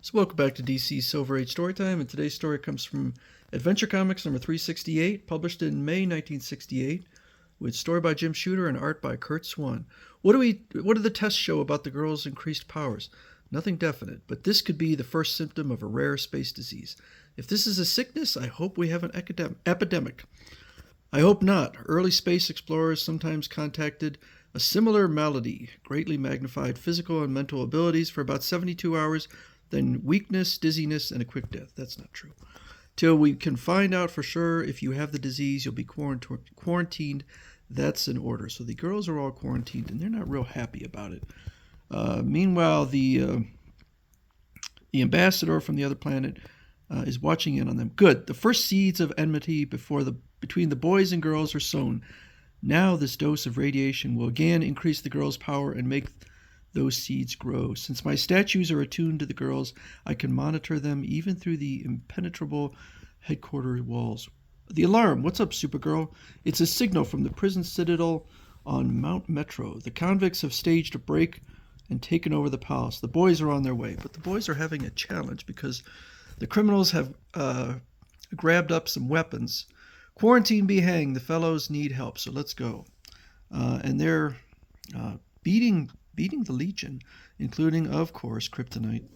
So welcome back to DC's Silver Age Storytime, and today's story comes from Adventure Comics number 368, published in May 1968, with story by Jim Shooter and art by Kurt Swan. What do the tests show about the girl's increased powers? Nothing definite, but this could be the first symptom of a rare space disease. If this is a sickness, I hope we have an epidemic. I hope not. Early space explorers sometimes contacted a similar malady, greatly magnified physical and mental abilities for about 72 hours, then weakness, dizziness, and a quick death. That's not true. Till we can find out for sure if you have the disease, you'll be quarantined. That's an order. So the girls are all quarantined, and they're not real happy about it. Meanwhile, the ambassador from the other planet is watching in on them. Good. The first seeds of enmity between the boys and girls are sown. Now this dose of radiation will again increase the girls' power and make those seeds grow. Since my statues are attuned to the girls, I can monitor them even through the impenetrable headquarters walls. The alarm! What's up, Supergirl? It's a signal from the prison citadel on Mount Metro. The convicts have staged a break and taken over the palace. The boys are on their way, but the boys are having a challenge because the criminals have grabbed up some weapons. Quarantine be hanged. The fellows need help, so let's go. And they're beating the Legion, including, of course, Kryptonite.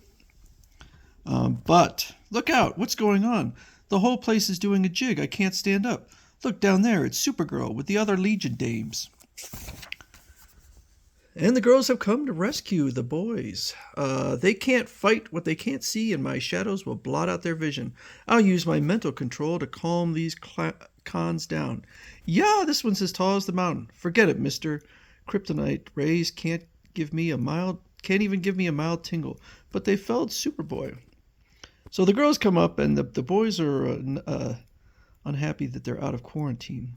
But look out! What's going on? The whole place is doing a jig. I can't stand up. Look down there. It's Supergirl with the other Legion dames. And the girls have come to rescue the boys. They can't fight what they can't see, and my shadows will blot out their vision. I'll use my mental control to calm these cons down. Yeah, this one's as tall as the mountain. Forget it, mister. Kryptonite rays can't even give me a mild tingle, but they felled Superboy. So the girls come up, and the boys are unhappy that they're out of quarantine.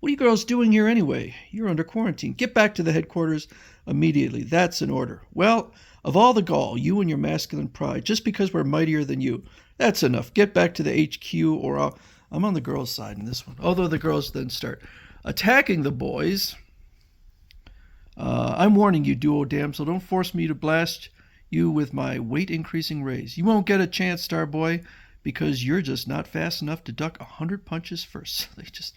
What are you girls doing here anyway? You're under quarantine. Get back to the headquarters immediately. That's an order. Well, of all the gall, you and your masculine pride, just because we're mightier than you. That's enough. Get back to the HQ, or I'm on the girls' side in this one. Although the girls then start attacking the boys. I'm warning you, duo damsel. Don't force me to blast you with my weight-increasing rays. You won't get a chance, Starboy, because you're just not fast enough to duck 100 punches first. They just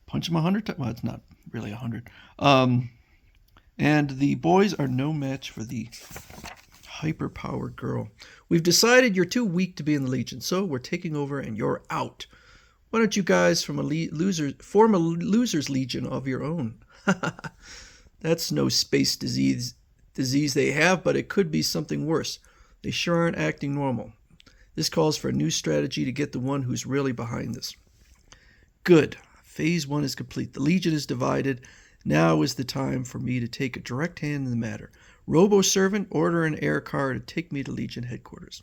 punch him 100 times. Well, it's not really 100. And the boys are no match for the hyper-powered girl. We've decided you're too weak to be in the Legion, so we're taking over and you're out. Why don't you guys form a losers legion of your own? That's no space disease they have, but it could be something worse. They sure aren't acting normal. This calls for a new strategy to get the one who's really behind this. Good. Phase 1 is complete. The Legion is divided. Now is the time for me to take a direct hand in the matter. Robo-servant, order an air car to take me to Legion headquarters.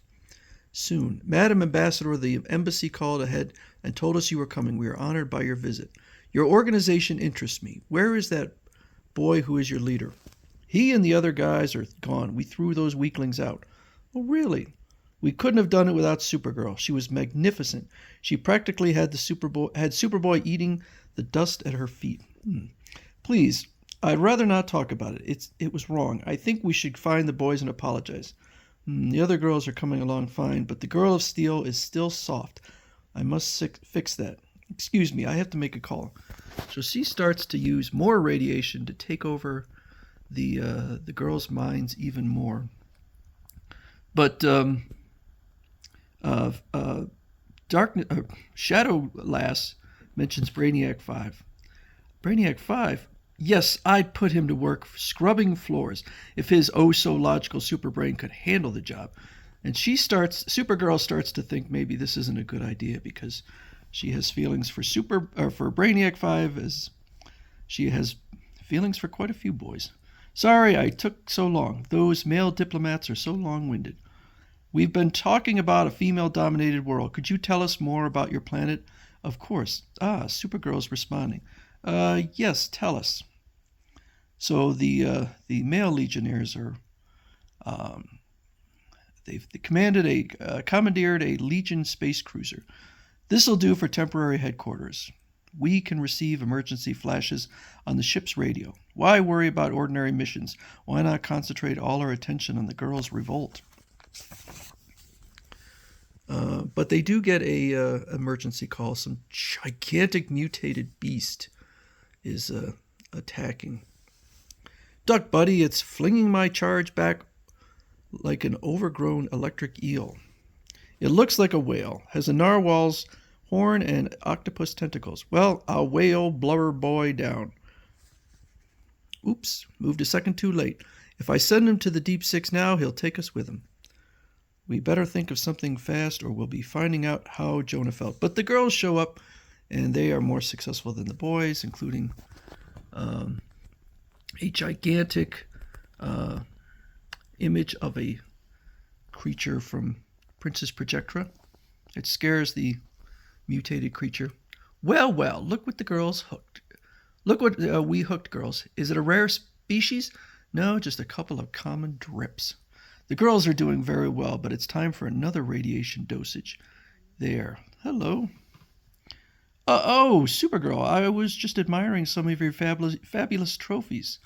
Soon. Madam Ambassador, the embassy called ahead and told us you were coming. We are honored by your visit. Your organization interests me. Where is that boy who is your leader? He and the other guys are gone. We threw those weaklings out. Oh, really? We couldn't have done it without Supergirl. She was magnificent. She practically had Superboy eating the dust at her feet. Please, I'd rather not talk about it. It was wrong. I think we should find the boys and apologize. The other girls are coming along fine, but the girl of steel is still soft. I must fix that. Excuse me, I have to make a call. So she starts to use more radiation to take over the girls' minds even more. But Shadow Lass mentions Brainiac 5. Brainiac 5? Yes, I'd put him to work scrubbing floors if his oh-so-logical superbrain could handle the job. And Supergirl starts to think maybe this isn't a good idea because she has feelings for Brainiac 5 as she has feelings for quite a few boys. Sorry I took so long. Those male diplomats are so long-winded. We've been talking about a female-dominated world. Could you tell us more about your planet? Of course. Supergirl's responding. Yes, tell us. So the male legionnaires are they've commandeered a Legion space cruiser. This'll do for temporary headquarters. We can receive emergency flashes on the ship's radio. Why worry about ordinary missions? Why not concentrate all our attention on the girls' revolt? But they do get a emergency call. Some gigantic mutated beast is attacking. Duck buddy, it's flinging my charge back like an overgrown electric eel. It looks like a whale, has a narwhal's horn and octopus tentacles. Well, I'll whale blubber boy down. Oops, moved a second too late. If I send him to the Deep Six now, he'll take us with him. We better think of something fast or we'll be finding out how Jonah felt. But the girls show up, and they are more successful than the boys, including a gigantic image of a creature from Princess Projectra. It scares the mutated creature. Well, look what the girls hooked. Look what we hooked, girls. Is it a rare species? No, just a couple of common drips. The girls are doing very well, but it's time for another radiation dosage. There. Hello. Oh, Supergirl, I was just admiring some of your fabulous trophies.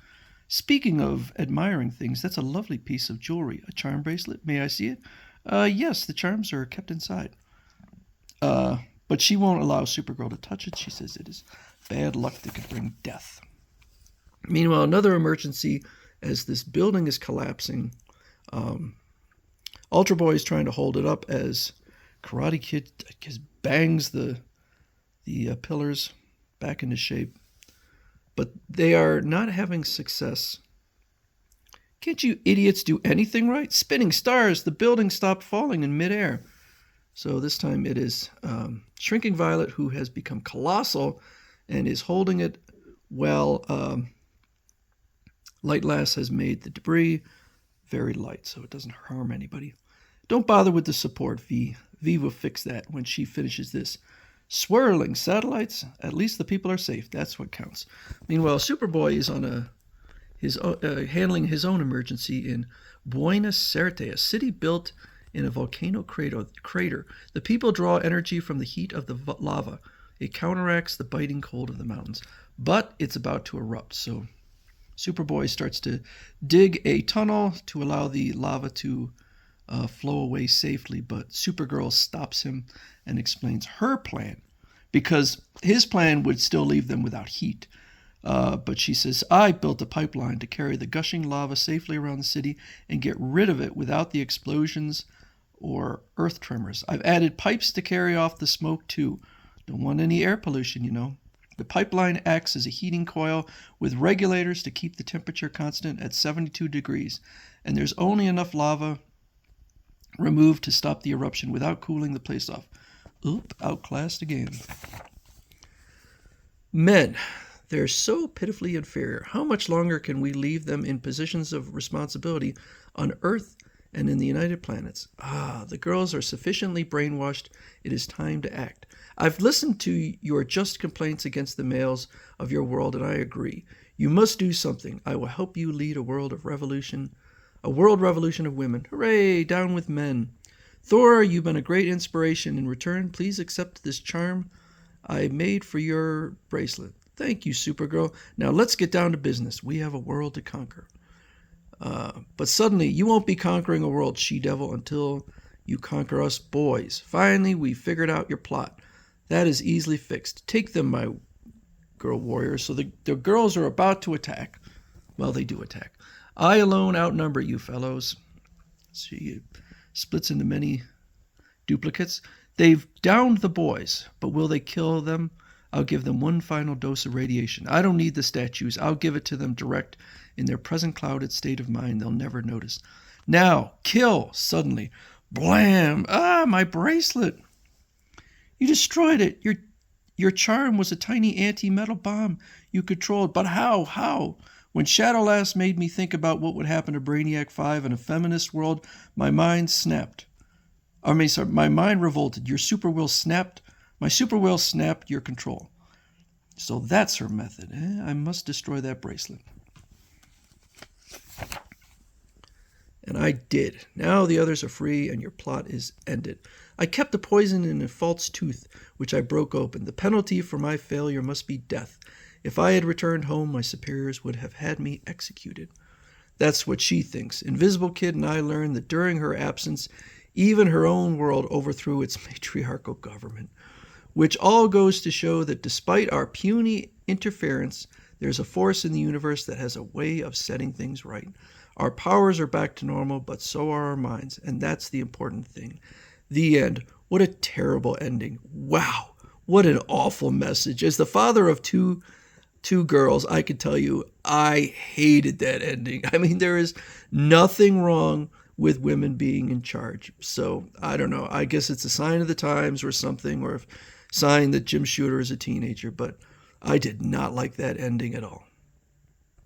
Speaking of admiring things, that's a lovely piece of jewelry. A charm bracelet. May I see it? Yes, the charms are kept inside. But she won't allow Supergirl to touch it. She says it is bad luck that could bring death. Meanwhile, another emergency as this building is collapsing. Ultra Boy is trying to hold it up as Karate Kid just bangs the pillars back into shape. But they are not having success. Can't you idiots do anything right? Spinning stars, the building stopped falling in midair. So this time it is Shrinking Violet who has become colossal and is holding it while Light Lass has made the debris very light so it doesn't harm anybody. Don't bother with the support, V. V will fix that when she finishes this. Swirling satellites, at least the people are safe. That's what counts. Meanwhile, Superboy is on handling his own emergency in Buenos Aires, a city built in a volcano crater. The people draw energy from the heat of the lava. It counteracts the biting cold of the mountains. But it's about to erupt, so Superboy starts to dig a tunnel to allow the lava to flow away safely, but Supergirl stops him and explains her plan, because his plan would still leave them without heat. But she says, I built a pipeline to carry the gushing lava safely around the city and get rid of it without the explosions or earth tremors. I've added pipes to carry off the smoke too. Don't want any air pollution, you know. The pipeline acts as a heating coil with regulators to keep the temperature constant at 72 degrees, and there's only enough lava removed to stop the eruption without cooling the place off. Oop, outclassed again. Men, they're so pitifully inferior. How much longer can we leave them in positions of responsibility on Earth and in the United Planets? The girls are sufficiently brainwashed. It is time to act. I've listened to your just complaints against the males of your world, and I agree. You must do something. I will help you lead a world revolution of women. Hooray, down with men. Thor, you've been a great inspiration. In return, please accept this charm I made for your bracelet. Thank you, Supergirl. Now let's get down to business. We have a world to conquer. But suddenly, you won't be conquering a world, she-devil, until you conquer us boys. Finally, we figured out your plot. That is easily fixed. Take them, my girl warriors. So the girls are about to attack. Well, they do attack. I alone outnumber you, fellows. She splits into many duplicates. They've downed the boys, but will they kill them? I'll give them one final dose of radiation. I don't need the statues. I'll give it to them direct. In their present clouded state of mind, they'll never notice. Now, kill, suddenly. Blam! My bracelet! You destroyed it. Your charm was a tiny anti-metal bomb you controlled. But how? How? When Shadow Lass made me think about what would happen to Brainiac 5 in a feminist world, my mind snapped. My mind revolted. Your super will snapped. My super will snapped your control. So that's her method. I must destroy that bracelet. And I did. Now the others are free and your plot is ended. I kept the poison in a false tooth, which I broke open. The penalty for my failure must be death. If I had returned home, my superiors would have had me executed. That's what she thinks. Invisible Kid and I learned that during her absence, Even her own world overthrew its matriarchal government, which all goes to show that despite our puny interference, there's a force in the universe that has a way of setting things right. Our powers are back to normal, but so are our minds, and that's the important thing. The end. What a terrible ending. Wow. What an awful message. As the father of two girls, I could tell you I hated that ending. I mean, there is nothing wrong with women being in charge. So I don't know. I guess it's a sign of the times or something, or a sign that Jim Shooter is a teenager, but I did not like that ending at all.